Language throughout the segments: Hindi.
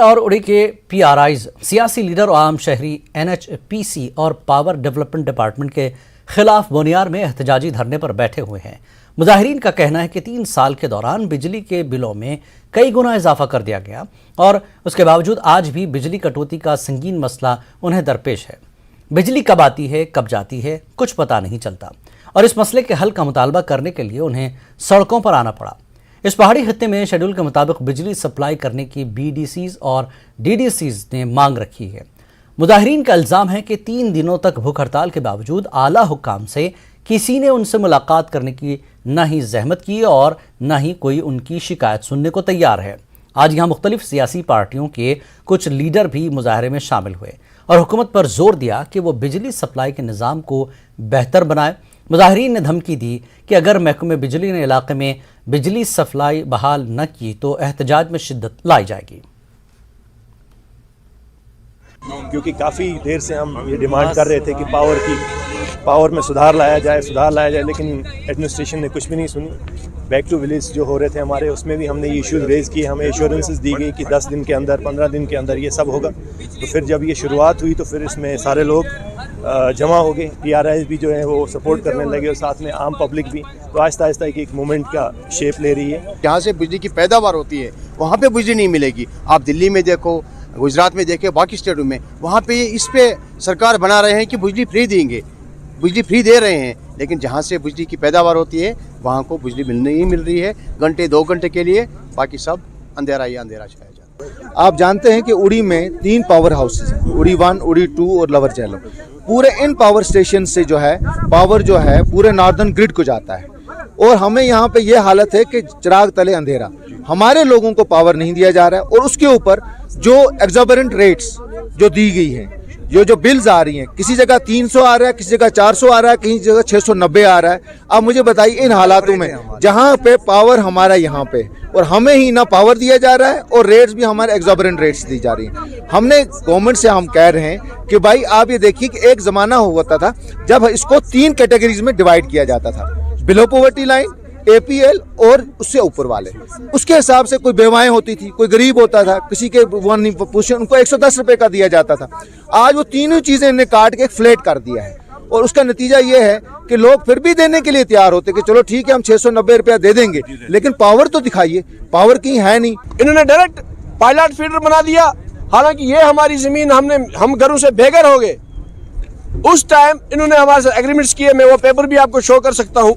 और उड़ी के पीआरआईज सियासी लीडर और आम शहरी एनएचपीसी और पावर डेवलपमेंट डिपार्टमेंट के खिलाफ बोनियार में एहतजाजी धरने पर बैठे हुए हैं। मुजाहिरीन का कहना है कि 3 साल के दौरान बिजली के बिलों में कई गुना इजाफा कर दिया गया और उसके बावजूद आज भी बिजली कटौती का संगीन मसला उन्हें दरपेश है। बिजली कब आती है कब जाती है कुछ पता नहीं चलता और इस मसले के हल का मुतालबा करने के लिए उन्हें सड़कों पर आना पड़ा। इस पहाड़ी खित्ते में शेड्यूल के मुताबिक बिजली सप्लाई करने की बीडीसीज और डीडीसीज ने मांग रखी है। मुजाहिरीन का इल्ज़ाम है कि 3 दिनों तक भूख हड़ताल के बावजूद आला हुक्काम से किसी ने उनसे मुलाकात करने की न ही जहमत की और न ही कोई उनकी शिकायत सुनने को तैयार है। आज यहाँ मुख्तलिफ सियासी पार्टियों के कुछ लीडर भी मुजाहरे में शामिल हुए और हुकूमत पर जोर दिया कि वो बिजली सप्लाई के निज़ाम को बेहतर बनाए। मुजाहिरीन ने धमकी दी कि अगर महकमे बिजली ने इलाके में बिजली सप्लाई बहाल न की तो एहतजाज में शिद्दत लाई जाएगी। क्योंकि काफ़ी देर से हम ये डिमांड कर रहे थे कि पावर में सुधार लाया जाए, लेकिन एडमिनिस्ट्रेशन ने कुछ भी नहीं सुनी। बैक टू विलेज जो हो रहे थे हमारे, उसमें भी हमने ये इश्यूज रेज़ किए। हमें एश्योरेंसेस दी गई कि 10 दिन के अंदर 15 दिन के अंदर ये सब होगा। तो फिर जब ये शुरुआत हुई तो फिर इसमें सारे लोग जमा हो गए। पीआरआईज भी जो है वो सपोर्ट करने लगे और साथ में आम पब्लिक भी। तो आहिस्ता आहिस्ता एक मूवमेंट का शेप ले रही है। जहाँ से बिजली की पैदावार होती है वहाँ पे बिजली नहीं मिलेगी। आप दिल्ली में देखो, गुजरात में देखे, बाकी स्टेटों में, वहाँ पे इस पे सरकार बना रहे हैं कि बिजली फ्री देंगे, बिजली फ्री दे रहे हैं, लेकिन जहाँ से बिजली की पैदावार होती है वहाँ को बिजली नहीं मिल रही है। घंटे 2 घंटे के लिए, बाकी सब अंधेरा ही अंधेरा छाया जाता है। आप जानते हैं कि उड़ी में 3 पावर हाउसेज हैं, उड़ी 1, उड़ी 2 और लवर चैलो। पूरे इन पावर स्टेशन से जो है पावर जो है पूरे नॉर्दर्न ग्रिड को जाता है और हमें यहाँ पे ये हालत है कि चिराग तले अंधेरा। हमारे लोगों को पावर नहीं दिया जा रहा है और उसके ऊपर जो एक्सॉर्बिटेंट रेट्स जो दी गई हैं, जो बिल्स आ रही हैं, किसी जगह 300 आ रहा है, किसी जगह 400 आ रहा है, किसी जगह 690 आ रहा है। अब मुझे बताइए इन हालातों में जहाँ पे पावर हमारा यहाँ पे और हमें ही ना पावर दिया जा रहा है और रेट्स भी हमारे एक्सॉर्बिटेंट रेट्स दी जा रही हैं। हमने गवर्नमेंट से हम कह रहे हैं कि भाई आप ये देखिए कि एक ज़माना होता था जब इसको 3 कैटेगरीज में डिवाइड किया जाता था, बिलो पॉवर्टी लाइन, APL और उससे ऊपर वाले। उसके हिसाब से कोई बेवाएं होती थी, कोई गरीब होता था, किसी के उनको 110 रुपए का दिया जाता था। आज वो तीनों चीज़ें इन्हें काट के फ्लैट कर दिया है और उसका नतीजा ये है कि लोग फिर भी देने के लिए तैयार होते कि चलो ठीक है हम 690 रुपया दे देंगे, लेकिन पावर तो दिखाइए। पावर की है नहीं। इन्होंने डायरेक्ट पायलट फीडर बना दिया, हालांकि ये हमारी जमीन हम घरों से बेघर हो गए। उस टाइम इन्होंने हमारे साथ एग्रीमेंट्स किए। मैं वो पेपर भी आपको शो कर सकता हूँ।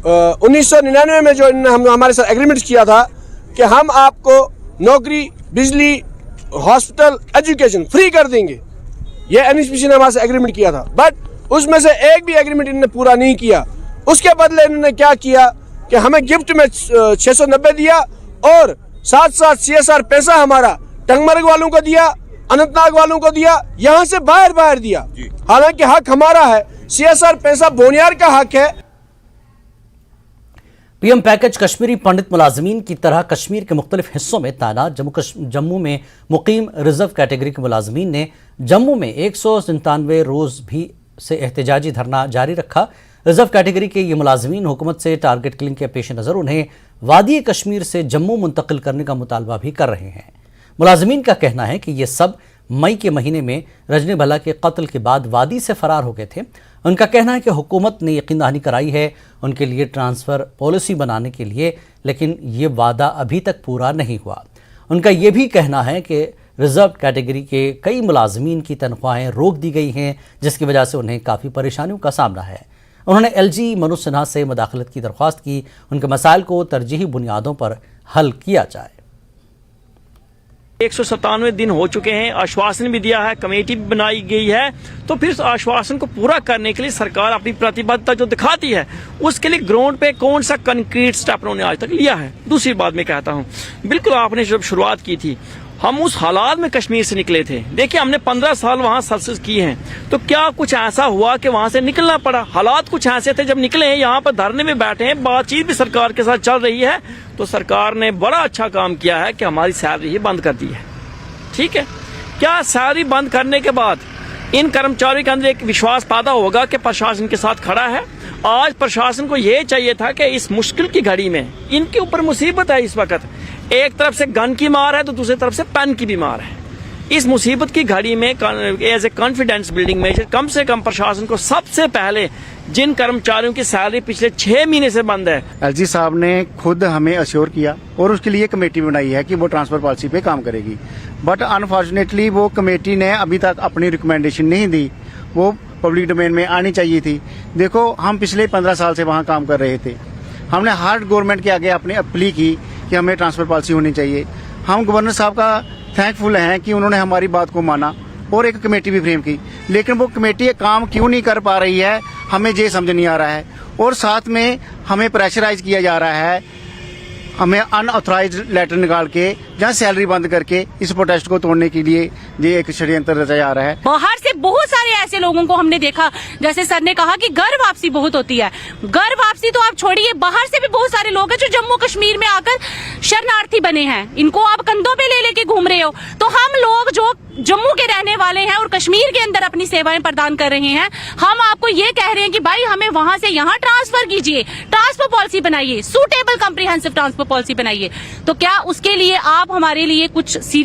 1999 में जो इन्होंने हमारे साथ एग्रीमेंट्स किया था कि हम आपको नौकरी, बिजली, हॉस्पिटल, एजुकेशन फ्री कर देंगे। ये एनएचपीसी ने हमारे साथ एग्रीमेंट किया था, बट उसमें से एक भी एग्रीमेंट इन्होंने पूरा नहीं किया। उसके बदले इन्होंने क्या किया कि हमें गिफ्ट में 690 दिया और साथ साथ CSR पैसा हमारा टंगमर्ग वालों को दिया, अनंतनाग वालों को दिया, यहाँ से बाहर दिया। हालांकि हक हमारा है, CSR पैसा बोनियार का हक है। पीएम पैकेज कश्मीरी पंडित मुलाजमीन की तरह कश्मीर के मुख्तलिफ हिस्सों में तैनात जम्मू में मुकीम रिजर्व कैटेगरी के मुलाजमीन ने जम्मू में 197 रोज भी से एहतजाजी धरना जारी रखा। रिजर्व कैटेगरी के ये मुलाजमीन हुकूमत से टारगेट किलिंग के पेश नज़र उन्हें वादी कश्मीर से जम्मू मुंतकिल करने का मुतालबा भी कर रहे हैं। मुलाजमीन का कहना है कि ये सब मई के महीने में रजनी भला के कत्ल के बाद वादी से फरार हो गए थे। उनका कहना है कि हुकूमत ने यकीन दहानी कराई है उनके लिए ट्रांसफ़र पॉलिसी बनाने के लिए, लेकिन ये वादा अभी तक पूरा नहीं हुआ। उनका ये भी कहना है कि रिज़र्व कैटेगरी के कई मुलाजमीन की तनख्वाहें रोक दी गई हैं, जिसकी वजह से उन्हें काफ़ी परेशानियों का सामना है। उन्होंने LG मनोज सिन्हा से मुदाखलत की दरख्वास्त की, उनके मसाइल को तरजीही बुनियादों पर हल किया जाए। 197 दिन हो चुके हैं, आश्वासन भी दिया है, कमेटी भी बनाई गई है, तो फिर उस आश्वासन को पूरा करने के लिए सरकार अपनी प्रतिबद्धता जो दिखाती है उसके लिए ग्राउंड पे कौन सा कंक्रीट स्टेप उन्होंने आज तक लिया है। दूसरी बात मैं कहता हूँ, बिल्कुल आपने जब शुरुआत की थी हम उस हालात में कश्मीर से निकले थे। देखिए हमने 15 साल वहाँ सर्विस की हैं, तो क्या कुछ ऐसा हुआ कि वहाँ से निकलना पड़ा? हालात कुछ ऐसे थे जब निकले हैं, यहाँ पर धरने में बैठे हैं, बातचीत भी सरकार के साथ चल रही है, तो सरकार ने बड़ा अच्छा काम किया है कि हमारी सैलरी ही बंद कर दी है। ठीक है, क्या सैलरी बंद करने के बाद इन कर्मचारियों के अंदर एक विश्वास पैदा होगा कि प्रशासन के साथ खड़ा है? आज प्रशासन को यह चाहिए था कि इस मुश्किल की घड़ी में, इनके ऊपर मुसीबत है इस वक्त, एक तरफ से गन की मार है तो दूसरी तरफ से पेन की भी मार है। इस मुसीबत की घड़ी में as a confidence building measure कम से कम प्रशासन को सबसे पहले जिन कर्मचारियों की सैलरी पिछले 6 महीने से बंद है, एलजी साहब ने खुद हमें अश्योर किया और उसके लिए कमेटी बनाई है कि वो ट्रांसफर पॉलिसी पे काम करेगी। बट अनफॉर्चुनेटली वो कमेटी ने अभी तक अपनी रिकमेंडेशन नहीं दी, वो पब्लिक डोमेन में आनी चाहिए थी। देखो, हम पिछले 15 साल से वहाँ काम कर रहे थे, हमने हर गवर्नमेंट के आगे अपनी अपील की कि हमें ट्रांसफर पॉलिसी होनी चाहिए। हम गवर्नर साहब का थैंकफुल हैं कि उन्होंने हमारी बात को माना और एक कमेटी भी फ्रेम की, लेकिन वो कमेटी काम क्यों नहीं कर पा रही है हमें ये समझ नहीं आ रहा है। और साथ में हमें प्रेशराइज किया जा रहा है, हमें अनऑथराइज्ड लेटर निकाल के जहाँ सैलरी बंद करके इस प्रोटेस्ट को तोड़ने के लिए ये एक षड्यंत्र रचा जा रहा है। बाहर से बहुत सारे ऐसे लोगों को हमने देखा, जैसे सर ने कहा कि घर वापसी बहुत होती है। घर वापसी तो आप छोड़िए, बाहर से भी बहुत सारे लोग हैं जो जम्मू कश्मीर में आकर शरणार्थी बने हैं, इनको आप कंधों पे ले लेके घूम रहे हो। तो हम लोग जो जम्मू के रहने वाले हैं और कश्मीर के अंदर अपनी सेवाएं प्रदान कर रहे हैं, हम आपको ये कह रहे हैं कि भाई हमें वहां से यहाँ ट्रांसफर कीजिए, ट्रांसफर पॉलिसी बनाइए, सूटेबल कॉम्प्रिहेंसिव ट्रांसफर पॉलिसी बनाइए। तो क्या उसके लिए आप हमारे लिए कुछ सीरियस